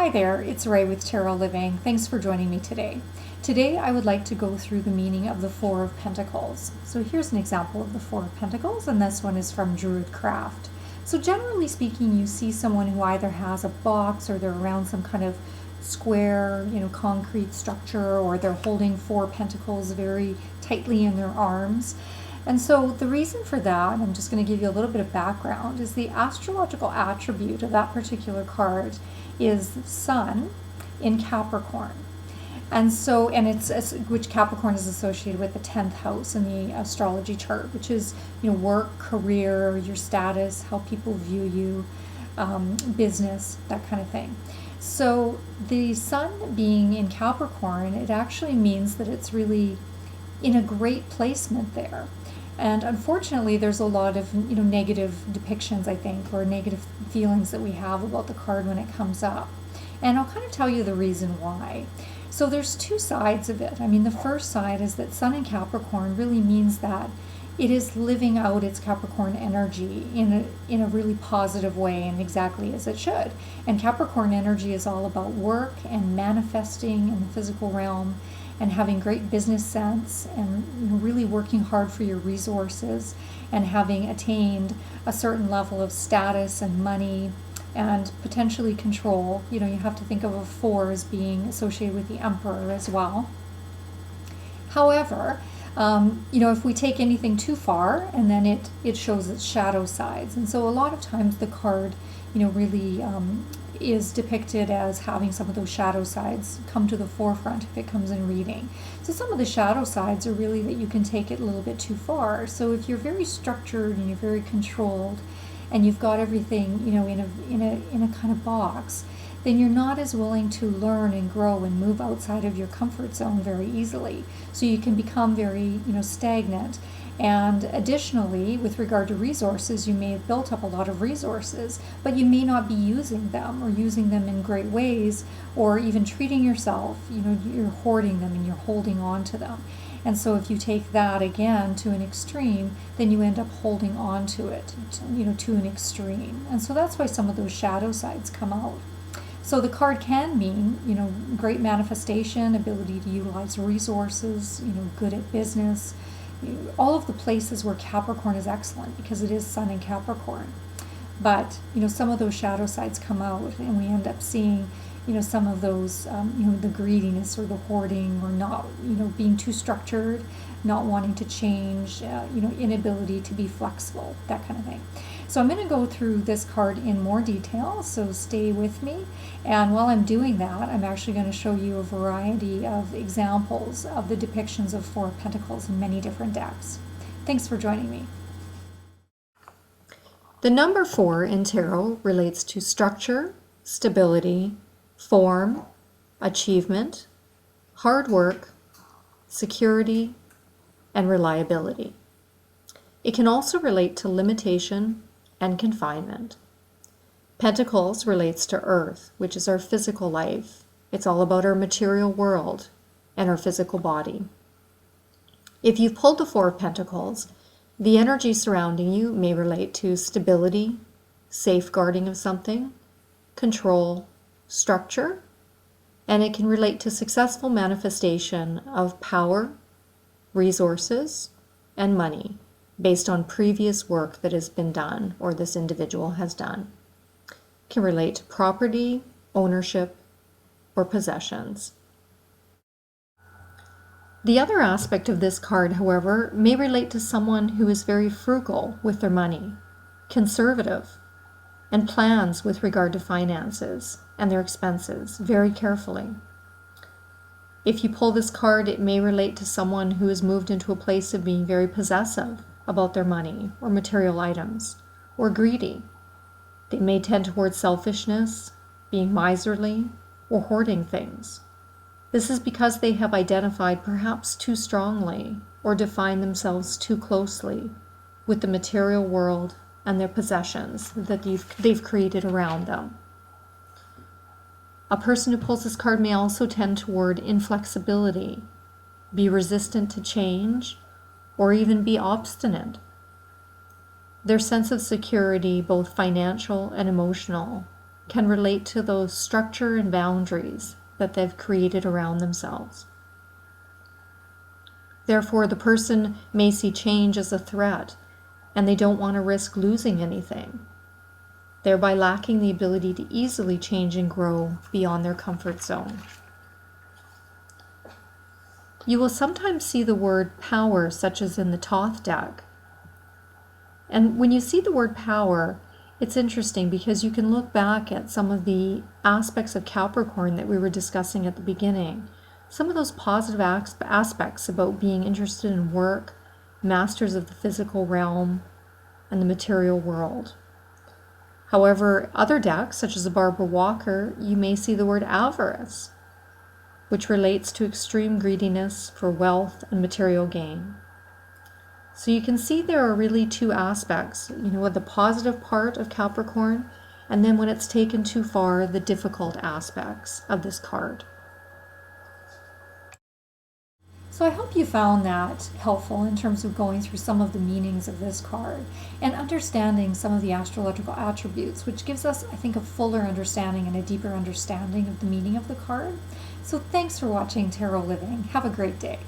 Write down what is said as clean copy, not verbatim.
Hi there, it's Ray with Tarot Living. Thanks for joining me today. Today I would like to go through the meaning of the Four of Pentacles. So here's an example of the Four of Pentacles, and this one is from Druid Craft. So generally speaking, you see someone who either has a box or they're around some kind of square, concrete structure, or they're holding four pentacles very tightly in their arms. And so the reason for that, I'm just going to give you a little bit of background, is the astrological attribute of that particular card is Sun in Capricorn. And so, which Capricorn is associated with the 10th house in the astrology chart, which is, work, career, your status, how people view you, business, that kind of thing. So the Sun being in Capricorn, it actually means that it's really in a great placement there. And unfortunately, there's a lot of negative depictions, I think, or negative feelings that we have about the card when it comes up. And I'll kind of tell you the reason why. So there's two sides of it. I mean, the first side is that Sun in Capricorn really means that it is living out its Capricorn energy in a really positive way, and exactly as it should. And Capricorn energy is all about work and manifesting in the physical realm, and having great business sense, and really working hard for your resources, and having attained a certain level of status and money and potentially control. You have to think of a 4 as being associated with the Emperor as well. However, if we take anything too far, and then it shows its shadow sides. And so a lot of times the card, really is depicted as having some of those shadow sides come to the forefront if it comes in reading. So some of the shadow sides are really that you can take it a little bit too far. So if you're very structured and you're very controlled, and you've got everything, in a kind of box, then you're not as willing to learn and grow and move outside of your comfort zone very easily. So you can become very, stagnant. And additionally, with regard to resources, you may have built up a lot of resources, but you may not be using them, or using them in great ways, or even treating yourself, you're hoarding them and you're holding on to them. And so if you take that again to an extreme, then you end up holding on to it, to an extreme. And so that's why some of those shadow sides come out. So the card can mean, great manifestation, ability to utilize resources, good at business, all of the places where Capricorn is excellent, because it is Sun in Capricorn. But, some of those shadow sides come out, and we end up seeing, some of those, the greediness or the hoarding, or not, being too structured, not wanting to change, inability to be flexible, that kind of thing. So I'm going to go through this card in more detail, so stay with me. And while I'm doing that, I'm actually going to show you a variety of examples of the depictions of Four of Pentacles in many different decks. Thanks for joining me. The number 4 in tarot relates to structure, stability, form, achievement, hard work, security, and reliability. It can also relate to limitation and confinement. Pentacles relates to Earth, which is our physical life. It's all about our material world and our physical body. If you've pulled the 4 of Pentacles, the energy surrounding you may relate to stability, safeguarding of something, control, structure, and it can relate to successful manifestation of power, resources, and money based on previous work that has been done or this individual has done. It can relate to property, ownership, or possessions. The other aspect of this card, however, may relate to someone who is very frugal with their money, conservative, and plans with regard to finances and their expenses very carefully. If you pull this card, it may relate to someone who has moved into a place of being very possessive about their money or material items, or greedy. They may tend towards selfishness, being miserly, or hoarding things. This is because they have identified perhaps too strongly or defined themselves too closely with the material world and their possessions that they've created around them. A person who pulls this card may also tend toward inflexibility, be resistant to change, or even be obstinate. Their sense of security, both financial and emotional, can relate to those structure and boundaries that they've created around themselves. Therefore, the person may see change as a threat, and they don't want to risk losing anything, thereby lacking the ability to easily change and grow beyond their comfort zone. You will sometimes see the word power, such as in the Thoth deck. And when you see the word power, it's interesting because you can look back at some of the aspects of Capricorn that we were discussing at the beginning. Some of those positive aspects about being interested in work, masters of the physical realm, and the material world. However, other decks, such as the Barbara Walker, you may see the word avarice, which relates to extreme greediness for wealth and material gain. So you can see there are really two aspects, the positive part of Capricorn, and then when it's taken too far, the difficult aspects of this card. So I hope you found that helpful in terms of going through some of the meanings of this card and understanding some of the astrological attributes, which gives us, I think, a fuller understanding and a deeper understanding of the meaning of the card. So thanks for watching Tarot Living. Have a great day.